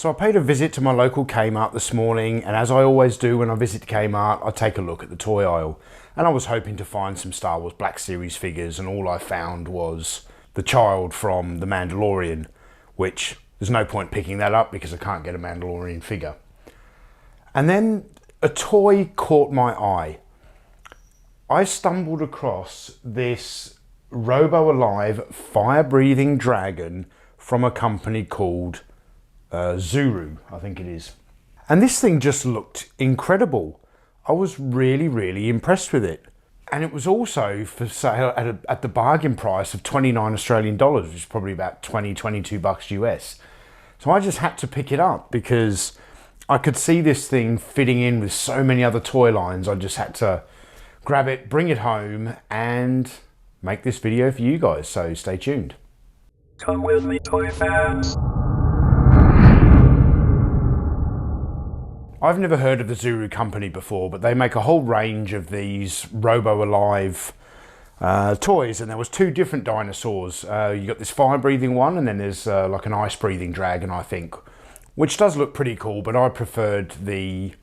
So I paid a visit to my local Kmart this morning, and as I always do when I visit Kmart, I take a look at the toy aisle. And I was hoping to find some Star Wars Black Series figures, and all I found was the child from The Mandalorian, which there's no point picking that up because I can't get a Mandalorian figure. And then a toy caught my eye. I stumbled across this Robo Alive fire-breathing dragon from a company called Zuru, I think it is. And this thing just looked incredible. I was really impressed with it. And it was also for sale at the bargain price of 29 Australian dollars, which is probably about 22 bucks US. So I just had to pick it up because I could see this thing fitting in with so many other toy lines. I just had to grab it, bring it home, and make this video for you guys, so stay tuned. Come with me, toy fans. I've never heard of the Zuru company before, but they make a whole range of these Robo Alive toys, and there was two different dinosaurs. You got this fire-breathing one, and then there's like an ice-breathing dragon, I think, which does look pretty cool, but I preferred the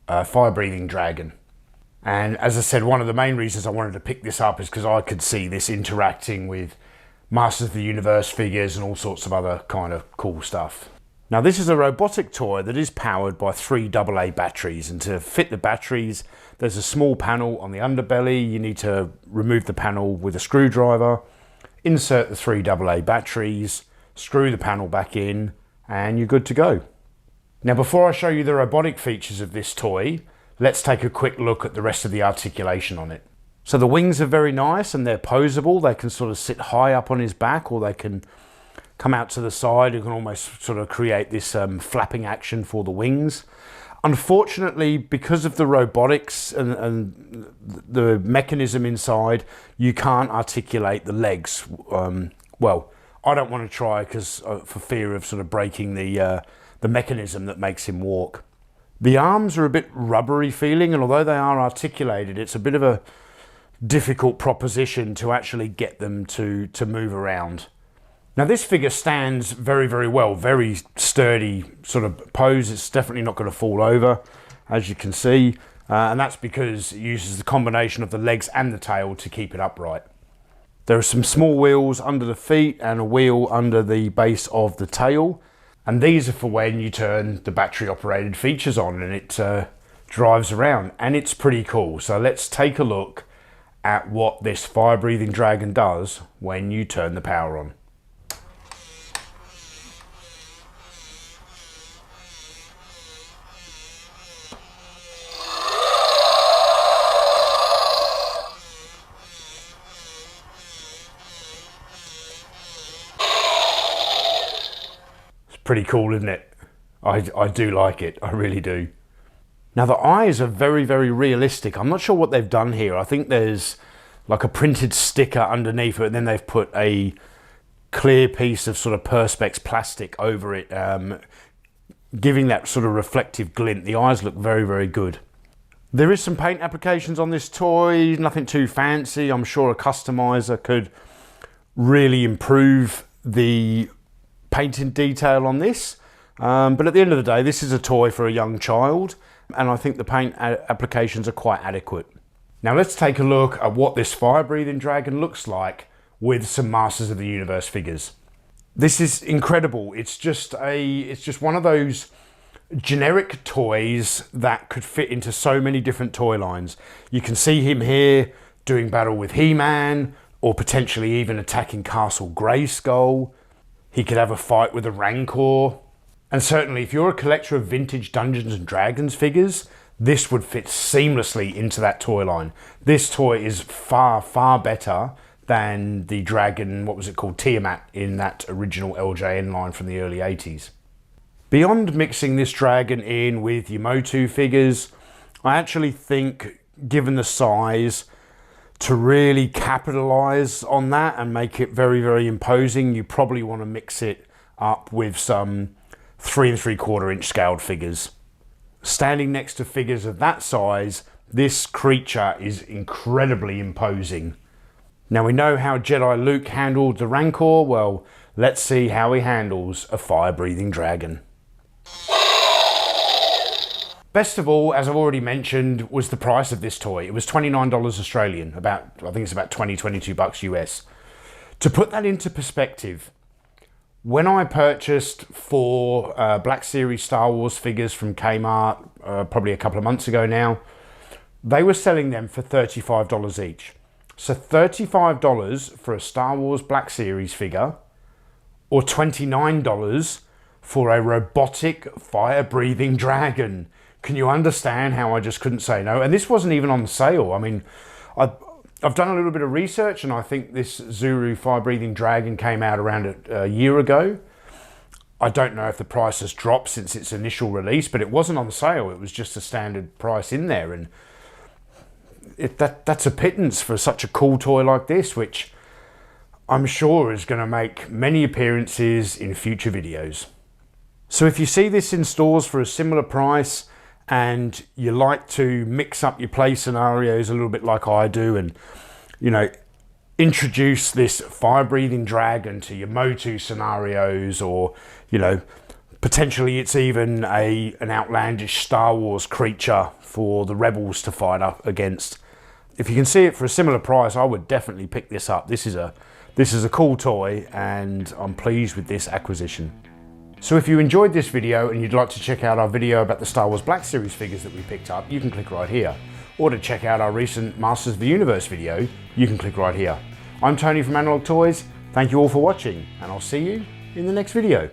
fire-breathing dragon. And as I said, one of the main reasons I wanted to pick this up is because I could see this interacting with Masters of the Universe figures and all sorts of other kind of cool stuff. Now this is a robotic toy that is powered by 3 AA batteries, and to fit the batteries there's a small panel on the underbelly. You need to remove the panel with a screwdriver, insert the 3 AA batteries, screw the panel back in, and you're good to go. Now before I show you the robotic features of this toy, let's take a quick look at the rest of the articulation on it. So the wings are very nice and they're poseable. They can sort of sit high up on his back, or they can come out to the side. You can almost sort of create this flapping action for the wings. Unfortunately, because of the robotics and the mechanism inside, you can't articulate the legs. Well, I don't want to try because for fear of sort of breaking the mechanism that makes him walk. The arms are a bit rubbery feeling, and although they are articulated, it's a bit of a difficult proposition to actually get them to move around. Now this figure stands very well, very sturdy sort of pose. It's definitely not going to fall over, as you can see, and that's because it uses the combination of the legs and the tail to keep it upright. There are some small wheels under the feet and a wheel under the base of the tail, and these are for when you turn the battery operated features on and it drives around, and it's pretty cool. So let's take a look at what this fire breathing dragon does when you turn the power on. Pretty cool, isn't it? I do like it, I really do. Now the eyes are very realistic. I'm not sure what they've done here. I think there's like a printed sticker underneath it, and then they've put a clear piece of sort of Perspex plastic over it, giving that sort of reflective glint. The eyes look very good. There is some paint applications on this toy, nothing too fancy. I'm sure a customizer could really improve the painting detail on this, but at the end of the day this is a toy for a young child, and I think the paint applications are quite adequate. Now let's take a look at what this fire breathing dragon looks like with some Masters of the Universe figures. This is incredible. It's just one of those generic toys that could fit into so many different toy lines. You can see him here doing battle with He-Man, or potentially even attacking Castle Grayskull. He could have a fight with a Rancor. And certainly if you're a collector of vintage Dungeons and Dragons figures, this would fit seamlessly into that toy line. This toy is far better than the dragon, what was it called, Tiamat, in that original LJN line from the early 80s. Beyond mixing this dragon in with your Motu figures, I actually think, given the size, to really capitalize on that and make it very imposing, you probably want to mix it up with some 3 3/4 inch scaled figures. Standing next to figures of that size, this creature is incredibly imposing. Now we know how Jedi Luke handled the Rancor. Well, let's see how he handles a fire breathing dragon. Best of all, as I've already mentioned, was the price of this toy. It was $29 Australian, I think it's about 22 bucks US. To put that into perspective, when I purchased 4 Black Series Star Wars figures from Kmart, probably a couple of months ago now, they were selling them for $35 each. So $35 for a Star Wars Black Series figure, or $29 for a robotic fire-breathing dragon. Can you understand how I just couldn't say no? And this wasn't even on sale. I mean, I've done a little bit of research, and I think this Zuru fire-breathing dragon came out around a year ago. I don't know if the price has dropped since its initial release, but it wasn't on sale. It was just a standard price in there, and that's a pittance for such a cool toy like this, which I'm sure is going to make many appearances in future videos. So if you see this in stores for a similar price, and you like to mix up your play scenarios a little bit like I do, and introduce this fire-breathing dragon to your Motu scenarios, or potentially it's even an outlandish Star Wars creature for the rebels to fight up against. If you can see it for a similar price, I would definitely pick this up. This is a cool toy, and I'm pleased with this acquisition. So if you enjoyed this video and you'd like to check out our video about the Star Wars Black Series figures that we picked up, you can click right here. Or to check out our recent Masters of the Universe video, you can click right here. I'm Tony from Analog Toys. Thank you all for watching, and I'll see you in the next video.